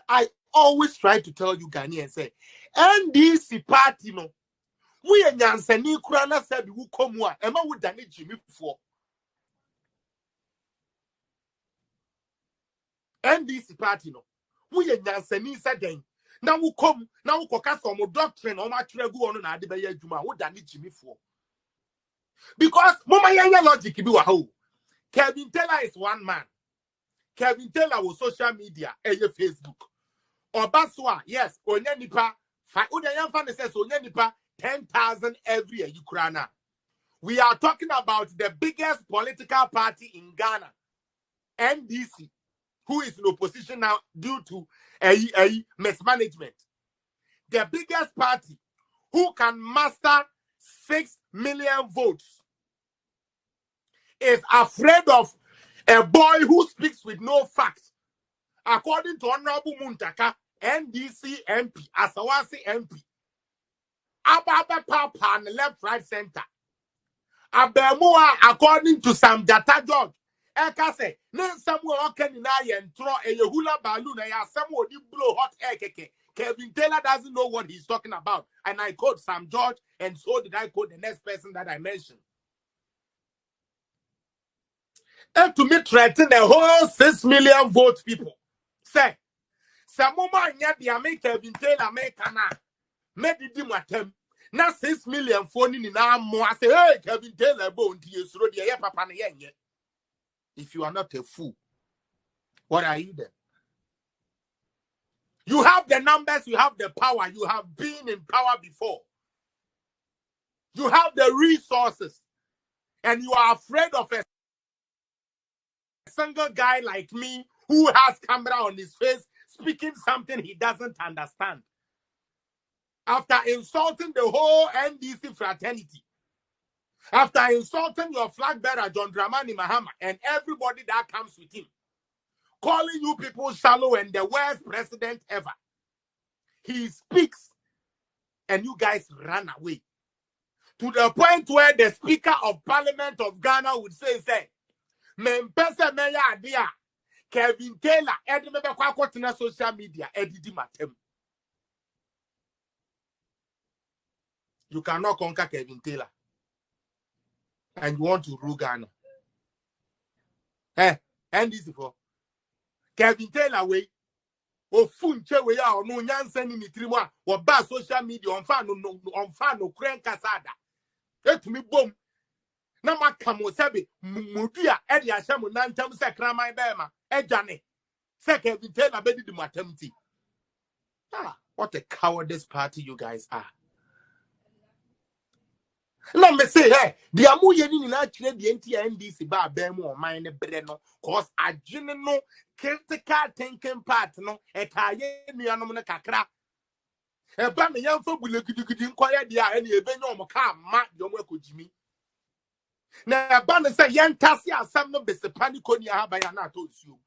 I always try to tell you Ghanaians say NDC party no we nyansani kura na sabi wo komu a ema wo dane gyimifuo. NDC party no we nyansani saden na wo kom na wo koka so mo doctrine o ma twere gu ono na ade be ya adwuma wo dane gyimifuo. Because mama yanya logic bi wa ho. Kevin Taylor is one man. Kevin Taylor was social media Facebook. Obaswa, yes, onye nipa unya yamfa says onye nipa 10,000 every year Ukraine. We are talking about the biggest political party in Ghana, NDC, who is in opposition now due to a mismanagement. The biggest party who can master 6 million votes is afraid of a boy who speaks with no facts. According to Honorable Muntaka, NDC MP, Asawasi MP, Ababa Papa and left, right, center. Abemua, according to Sam Data George, Eka say, Nen Samuel Oken na yentro a Yehula balloon, a Samuel blow hot air keke. Kevin Taylor doesn't know what he's talking about. And I quote Sam George, and so did I quote the next person that I mentioned. And to me, threaten the whole 6 million vote people. Say, Samoma nya the American Kevin Taylor make na medidi matem na 6 million phone ni na mo say hey Kevin Taylor bo nti yesuro de ye papa na yenye. If you are not a fool, what are you then? You have the numbers, you have the power, you have been in power before. You have the resources, and you are afraid of a single guy like me who has camera on his face speaking something he doesn't understand. After insulting the whole NDC fraternity, after insulting your flag bearer John Dramani Mahama and everybody that comes with him, calling you people shallow and the worst president ever, he speaks and you guys run away. To the point where the Speaker of Parliament of Ghana would say, Mempesa meya adia, Kevin Taylor, edimebe kwa kotina social media, edidi matem. You cannot conquer Kevin Taylor. And you want to rule Ghana. And this is for Kevin Taylor way. O funche we ya onu nyansen ni tirimu o ba social media on fa no kren kasada. Etumi bom. Na maka mo sebe mudua e de ahye mo nantam se kraman be ma edwane. Se Kevin Taylor be di matamti. What a cowardice party you guys are. Let me say, hey, the amu yeni ni na chile the NDC ba bemu o man ne bre no, cause adwene no critical thinking part no e ka ye nuanom ne kakra. E ba me yamfa bulegidugidi nkoya dia e na ebenyo mo ka ma de mo akojimi. Na e ba ne say yentase asam no besepani koni ahaba ya na tosuo.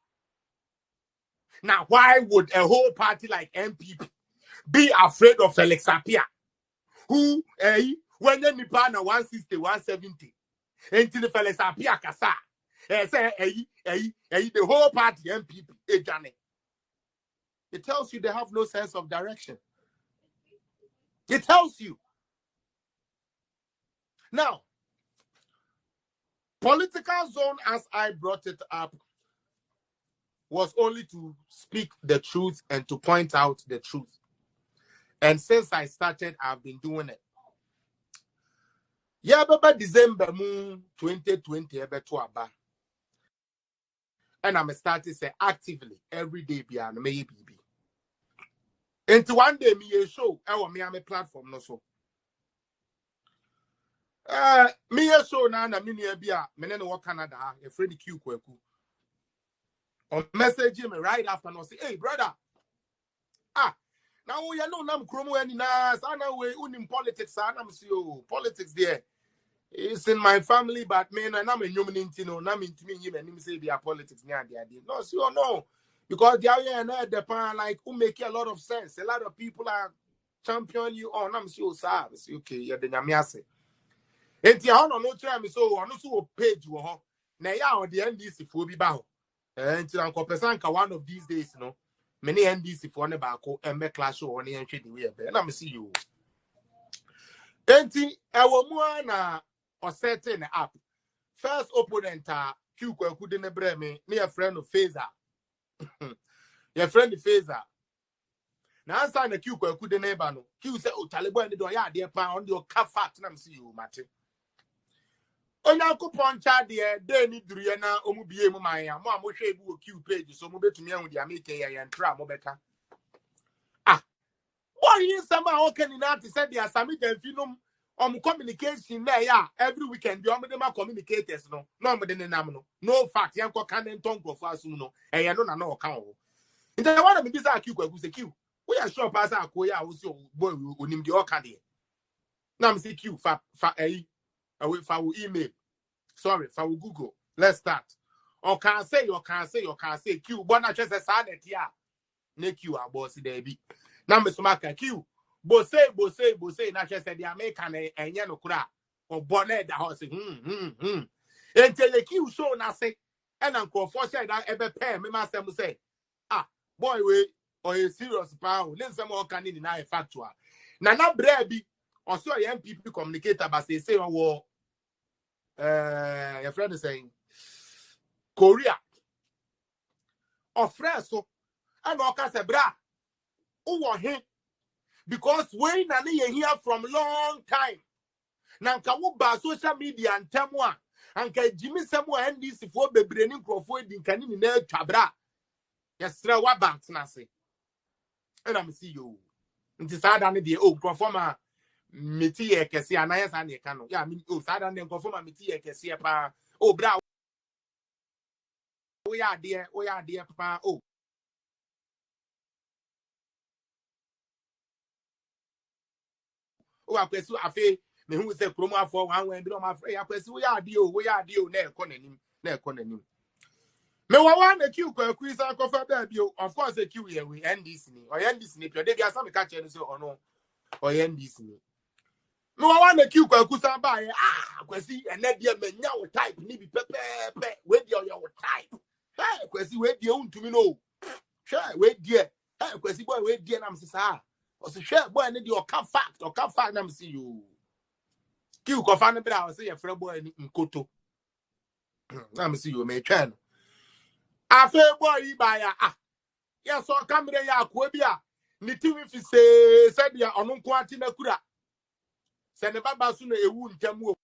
Now why would a whole party like MPP be afraid of Felix Apia, who when you nipa na 160, 170, until the Felix Apia kasa, say the whole party MPP ejane. It tells you they have no sense of direction. It tells you. Now, political zone, as I brought it up, was only to speak the truth and to point out the truth. And since I started, I've been doing it. Yeah, but December 2020, and I'm starting to say actively every day beyond maybe. Into one day me a show, me am a platform no so. Me a show na me near bia, me no Canada, a Freddy Q kweku. Or message me right after no say, hey brother, now you know nam kromo any na sana we unim politics ana msio politics there. It's in my family, but man, and I'm a human intino, I'm into me, and say they are politics near the idea. No, see or no, because the area and the pan like who make a lot of sense. A lot of people are champion you on. I'm sure, sir. Okay, you're the Namiase. And the honor no time so on also page you now, yeah, on the NDC for be bow. And Uncle Pesanka one of these days, many NDC for ne baako embe clash o ne nhwe di we ebe na me see you enti ewo mu na o setting up first opponent Q kwaku de ne bre me ne your friend no phaser your friend phaser na answer na Q kwaku de ne ba no Q say o Taliban ni do ya ade pa on de o ka fact na me see you mate Onyankopon cha de ni duruye na omu biye mu man ya mo amohwe ebi wo Q page so mo betumi ahu dia make ya ntra mo beka boy yin sama o kan na ati said dia sami dan finum communication na ya every weekend bi de ma communicators no de ne nam no fact yan ko kan nton krofo asum no no na o kan o nta wana me bisa Q kwagu se Q we are sure pass akoya a wo se boy onim de o kan de na me say Q fa away for email. Sorry, for Google. Let's start. Or can say, Q. But not just a sad ya. Ne Q are bossy baby. Now, Miss Maka Q. Bosse, not just the American and yellow cra. Or bonnet the house. And tell the Q show nothing. And Uncle Forsyth that ever pay me master will say, boy, we or a serious pound. Then some more can in a factual. Now, Brabby. Also, young people communicate about say, oh, your friend is saying Korea or friends so and all can say bra who him because we nani here from long time now can ba social media and temwa and can Jimmy Samuel NDC for be braining crofo din kan ni na twabra yesra wa bank na say and I'm see you nti sada ne de o crofo ma meti ye kese anayes an ye kanu ya mi o sada ne nkofo ma meti ye kese pa o bra o ya de pa o akwesu afi me hu se kromo afọ wan wan bi no ma fra akwesu o ya de o na ekonanim me wa wan na Q kwaku isa kofa ba bi o of course Q ye we NDC ni o NDC ni pio de bia sa me ka che no so ono o NDC ni no one na Q kwaku sa ba ye kwesi ene dia manya wo type ni bi pepepe we dia your type kwesi we dia untumi no hwe we dia kwesi boy we dia na msesa o se hwe boy ne dia o ka fact na msi you Q ko fa ne bra o se ye frɛ boy ni nkoto na msi you me twa no afa boy yi ba ya ya so kamera ya akwa bi a ni timi fi se dia ono nko ati na kura se ne baba so na ewu ntamu